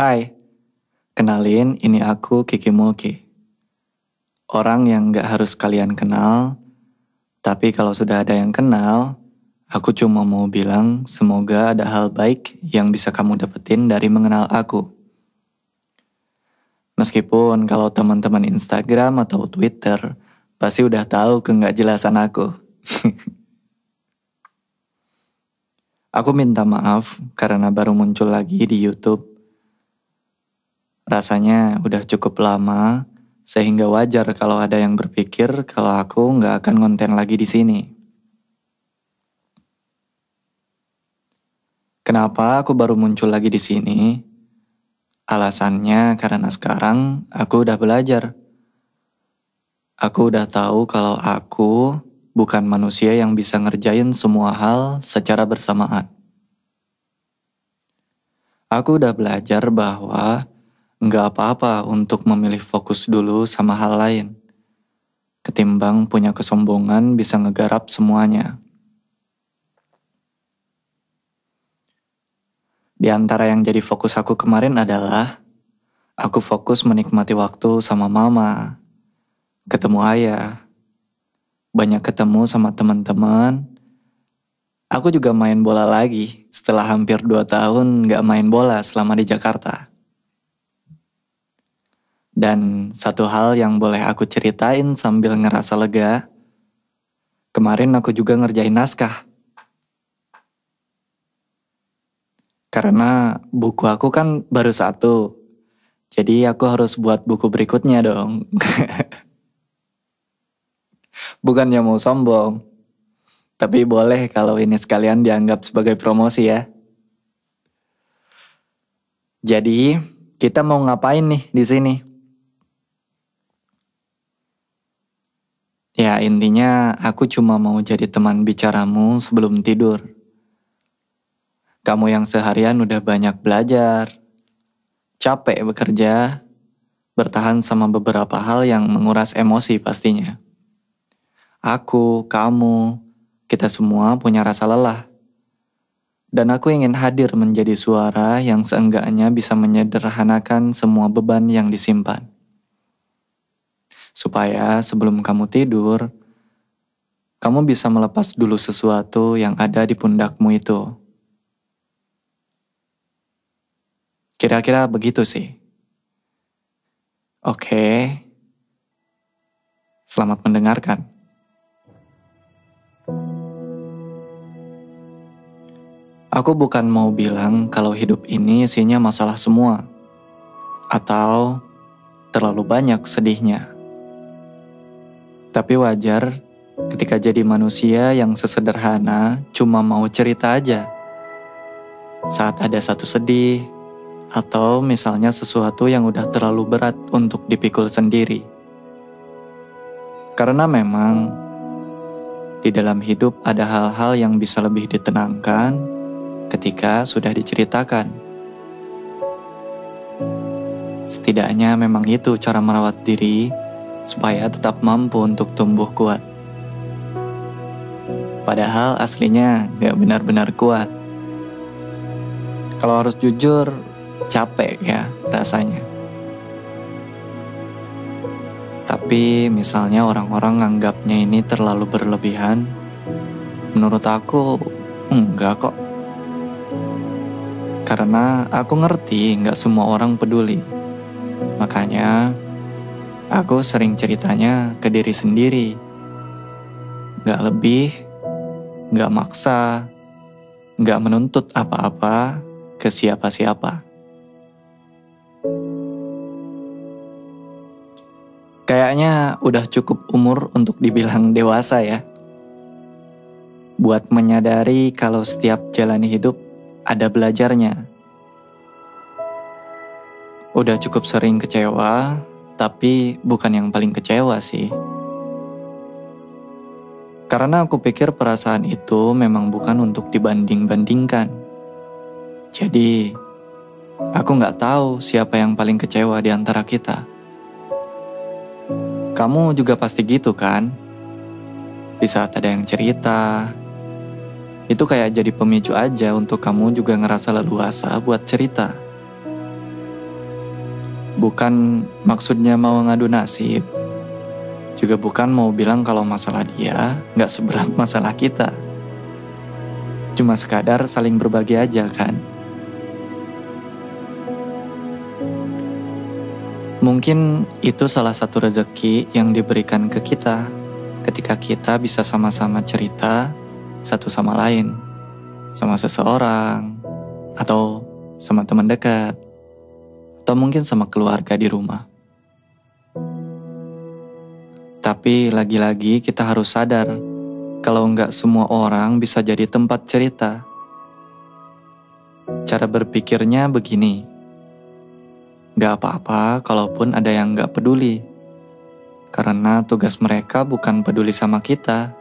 Hai, kenalin ini aku Kiki Mulki. Orang yang gak harus kalian kenal, tapi kalau sudah ada yang kenal, aku cuma mau bilang semoga ada hal baik yang bisa kamu dapetin dari mengenal aku. Meskipun kalau teman-teman Instagram atau Twitter pasti udah tahu kenggak-jelasan aku. Aku minta maaf karena baru muncul lagi di YouTube. Rasanya udah cukup lama, sehingga wajar kalau ada yang berpikir kalau aku nggak akan konten lagi di sini. Kenapa aku baru muncul lagi di sini? Alasannya karena sekarang aku udah belajar. Aku udah tahu kalau aku bukan manusia yang bisa ngerjain semua hal secara bersamaan. Aku udah belajar bahwa nggak apa-apa untuk memilih fokus dulu sama hal lain, ketimbang punya kesombongan bisa ngegarap semuanya. Di antara yang jadi fokus aku kemarin adalah aku fokus menikmati waktu sama mama, ketemu ayah, banyak ketemu sama teman-teman. Aku juga main bola lagi setelah hampir 2 tahun nggak main bola selama di Jakarta. Dan satu hal yang boleh aku ceritain sambil ngerasa lega, kemarin aku juga ngerjain naskah. Karena buku aku kan baru 1, jadi aku harus buat buku berikutnya dong. Bukannya mau sombong, tapi boleh kalau ini sekalian dianggap sebagai promosi ya. Jadi, kita mau ngapain nih di sini? Ya intinya aku cuma mau jadi teman bicaramu sebelum tidur. Kamu yang seharian udah banyak belajar, capek bekerja, bertahan sama beberapa hal yang menguras emosi pastinya. Aku, kamu, kita semua punya rasa lelah. Dan aku ingin hadir menjadi suara yang seenggaknya bisa menyederhanakan semua beban yang disimpan. Supaya sebelum kamu tidur, kamu bisa melepas dulu sesuatu yang ada di pundakmu itu. Kira-kira begitu sih. Oke, selamat mendengarkan. Aku bukan mau bilang kalau hidup ini isinya masalah semua, atau terlalu banyak sedihnya. Tapi wajar ketika jadi manusia yang sesederhana cuma mau cerita aja. Saat ada satu sedih, atau misalnya sesuatu yang udah terlalu berat untuk dipikul sendiri. Karena memang di dalam hidup ada hal-hal yang bisa lebih ditenangkan ketika sudah diceritakan. Setidaknya memang itu cara merawat diri supaya tetap mampu untuk tumbuh kuat. Padahal aslinya gak benar-benar kuat. Kalau harus jujur, capek ya rasanya. Tapi misalnya orang-orang nganggapnya ini terlalu berlebihan, menurut aku enggak kok. Karena aku ngerti gak semua orang peduli. Makanya aku sering ceritanya ke diri sendiri. Gak lebih, gak maksa, gak menuntut apa-apa ke siapa-siapa. Kayaknya udah cukup umur untuk dibilang dewasa ya. Buat menyadari kalau setiap jalani hidup ada belajarnya. Udah cukup sering kecewa, tapi bukan yang paling kecewa sih. Karena aku pikir perasaan itu memang bukan untuk dibanding-bandingkan. Jadi, aku gak tahu siapa yang paling kecewa di antara kita. Kamu juga pasti gitu kan? Di saat ada yang cerita, itu kayak jadi pemicu aja untuk kamu juga ngerasa leluasa buat cerita. Bukan maksudnya mau ngadu nasib, juga bukan mau bilang kalau masalah dia nggak seberat masalah kita. Cuma sekadar saling berbagi aja kan. Mungkin itu salah satu rezeki yang diberikan ke kita ketika kita bisa sama-sama cerita satu sama lain, sama seseorang, atau sama teman dekat, atau mungkin sama keluarga di rumah. Tapi lagi-lagi kita harus sadar kalau nggak semua orang bisa jadi tempat cerita. Cara berpikirnya begini, nggak apa-apa kalaupun ada yang nggak peduli, karena tugas mereka bukan peduli sama kita,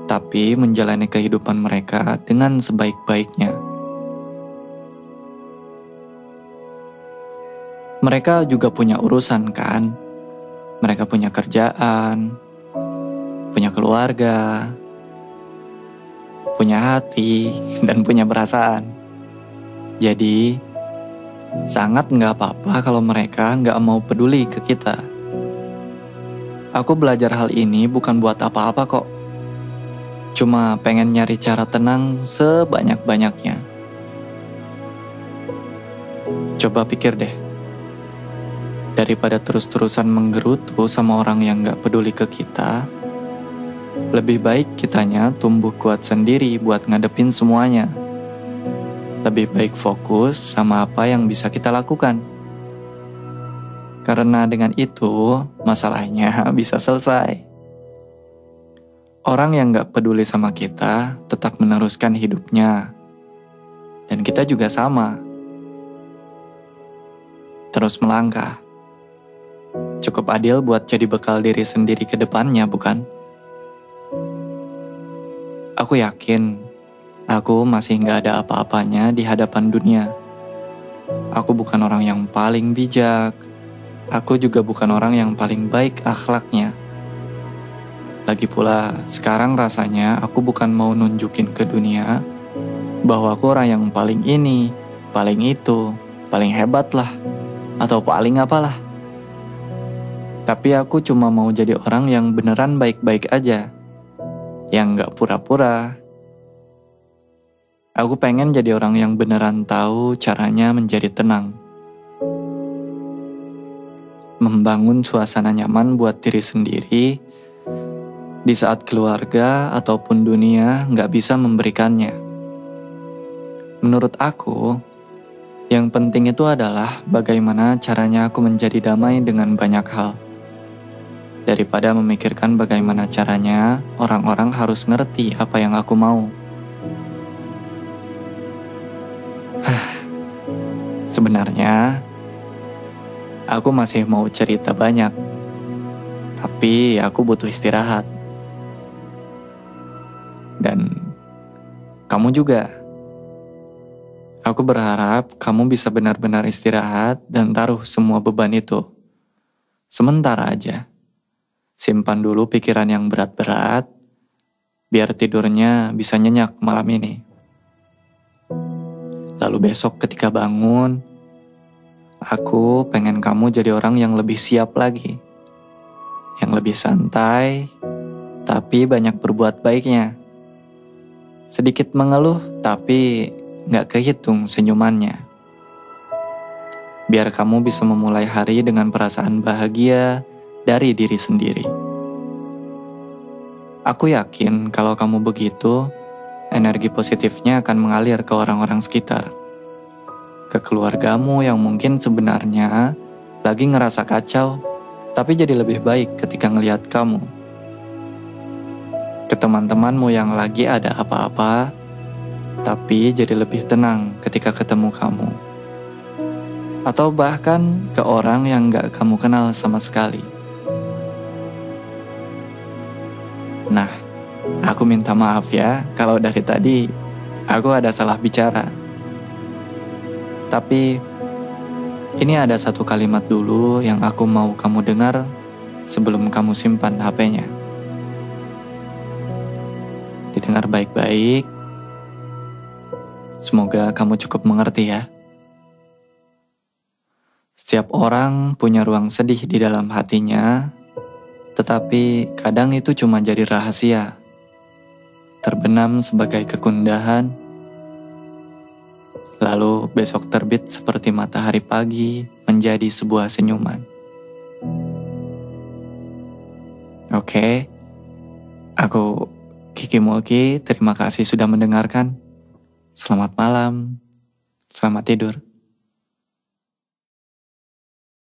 tapi menjalani kehidupan mereka dengan sebaik-baiknya. Mereka juga punya urusan kan? Mereka punya kerjaan, punya keluarga, punya hati, dan punya perasaan. Jadi, sangat nggak apa-apa kalau mereka nggak mau peduli ke kita. Aku belajar hal ini bukan buat apa-apa kok. Cuma pengen nyari cara tenang sebanyak-banyaknya. Coba pikir deh. Daripada terus-terusan menggerutu sama orang yang gak peduli ke kita, lebih baik kitanya tumbuh kuat sendiri buat ngadepin semuanya. Lebih baik fokus sama apa yang bisa kita lakukan. Karena dengan itu, masalahnya bisa selesai. Orang yang gak peduli sama kita tetap meneruskan hidupnya. Dan kita juga sama. Terus melangkah. Cukup adil buat jadi bekal diri sendiri ke depannya, bukan? Aku yakin, aku masih gak ada apa-apanya di hadapan dunia. Aku bukan orang yang paling bijak. Aku juga bukan orang yang paling baik akhlaknya. Lagi pula, sekarang rasanya aku bukan mau nunjukin ke dunia bahwa aku orang yang paling ini, paling itu, paling hebat lah, atau paling apalah. Tapi aku cuma mau jadi orang yang beneran baik-baik aja, yang gak pura-pura. Aku pengen jadi orang yang beneran tahu caranya menjadi tenang. Membangun suasana nyaman buat diri sendiri di saat keluarga ataupun dunia gak bisa memberikannya. Menurut aku, yang penting itu adalah bagaimana caranya aku menjadi damai dengan banyak hal. Daripada memikirkan bagaimana caranya orang-orang harus ngerti apa yang aku mau. Sebenarnya, aku masih mau cerita banyak. Tapi aku butuh istirahat. Dan kamu juga. Aku berharap kamu bisa benar-benar istirahat dan taruh semua beban itu. Sementara aja. Simpan dulu pikiran yang berat-berat, biar tidurnya bisa nyenyak malam ini. Lalu besok ketika bangun, aku pengen kamu jadi orang yang lebih siap lagi. Yang lebih santai, tapi banyak berbuat baiknya. Sedikit mengeluh, tapi gak kehitung senyumannya. Biar kamu bisa memulai hari dengan perasaan bahagia dari diri sendiri. Aku yakin kalau kamu begitu, energi positifnya akan mengalir ke orang-orang sekitar. Ke keluargamu yang mungkin sebenarnya lagi ngerasa kacau, tapi jadi lebih baik ketika ngelihat kamu. Ke teman-temanmu yang lagi ada apa-apa, tapi jadi lebih tenang ketika ketemu kamu. Atau bahkan ke orang yang gak kamu kenal sama sekali. Nah, aku minta maaf ya kalau dari tadi aku ada salah bicara. Tapi ini ada satu kalimat dulu yang aku mau kamu dengar sebelum kamu simpan HP-nya. Didengar baik-baik. Semoga kamu cukup mengerti ya. Setiap orang punya ruang sedih di dalam hatinya, tetapi kadang itu cuma jadi rahasia, terbenam sebagai kegundahan, lalu besok terbit seperti matahari pagi menjadi sebuah senyuman. Oke, aku Kiki Mulki, terima kasih sudah mendengarkan. Selamat malam, selamat tidur.